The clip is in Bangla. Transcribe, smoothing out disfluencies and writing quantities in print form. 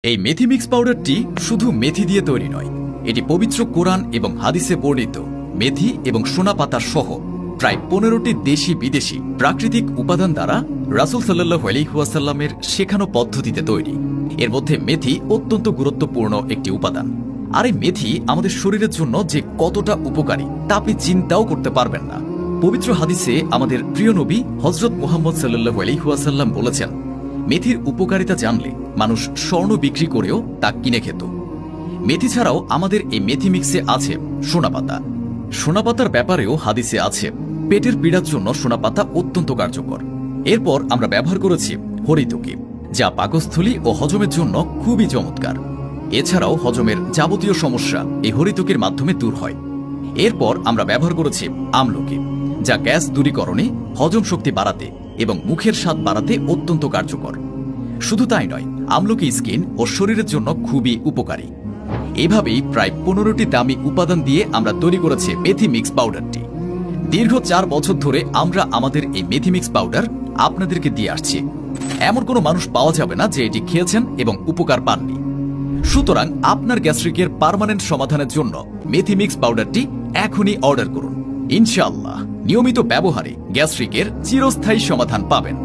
এই মেথি মিক্স পাউডারটি শুধু মেথি দিয়ে তৈরি নয়, এটি পবিত্র কোরআন এবং হাদিসে বর্ণিত মেথি এবং সোনা পাতা সহ প্রায় 15টি দেশি বিদেশি প্রাকৃতিক উপাদান দ্বারা রাসূল সাল্লাল্লাহু আলাইহি ওয়াসাল্লামের শেখানো পদ্ধতিতে তৈরি। এর মধ্যে মেথি অত্যন্ত গুরুত্বপূর্ণ একটি উপাদান। আর এই মেথি আমাদের শরীরের জন্য যে কতটা উপকারী তা আপনি চিন্তাও করতে পারবেন না। পবিত্র হাদিসে আমাদের প্রিয় নবী হযরত মুহাম্মদ সাল্লাল্লাহু আলাইহি ওয়াসাল্লাম বলেছেন, মেথির উপকারিতা জানলে মানুষ স্বর্ণ বিক্রি করেও তা কিনে খেত। মেথি ছাড়াও আমাদের এই মেথি মিক্সে আছে সোনাপাতা। সোনাপাতার ব্যাপারেও হাদিসে আছে, পেটের পীড়ার জন্য সোনাপাতা অত্যন্ত কার্যকর। এরপর আমরা ব্যবহার করেছি হরিতকি, যা পাকস্থলী ও হজমের জন্য খুবই চমৎকার। এছাড়াও হজমের যাবতীয় সমস্যা এই হরিতকির মাধ্যমে দূর হয়। এরপর আমরা ব্যবহার করেছি আমলকি, যা গ্যাস দূরীকরণে, হজম শক্তি বাড়াতে এবং মুখের স্বাদ বাড়াতে অত্যন্ত কার্যকর। শুধু তাই নয়, আমলকি স্কিন ও শরীরের জন্য খুবই উপকারী। এভাবেই প্রায় 15টি দামি উপাদান দিয়ে আমরা তৈরি করেছি মেথি মিক্স পাউডারটি। দীর্ঘ 4 বছর ধরে আমরা আমাদের এই মেথি মিক্স পাউডার আপনাদেরকে দিয়ে আসছি। এমন কোনো মানুষ পাওয়া যাবে না যে এটি খেয়েছেন এবং উপকার পাননি। সুতরাং আপনার গ্যাস্ট্রিকের পার্মানেন্ট সমাধানের জন্য মেথি মিক্স পাউডারটি এখনই অর্ডার করুন। ইনশাআল্লাহ নিয়মিত ব্যবহারে গ্যাস্ট্রিকের চিরস্থায়ী সমাধান পাবেন।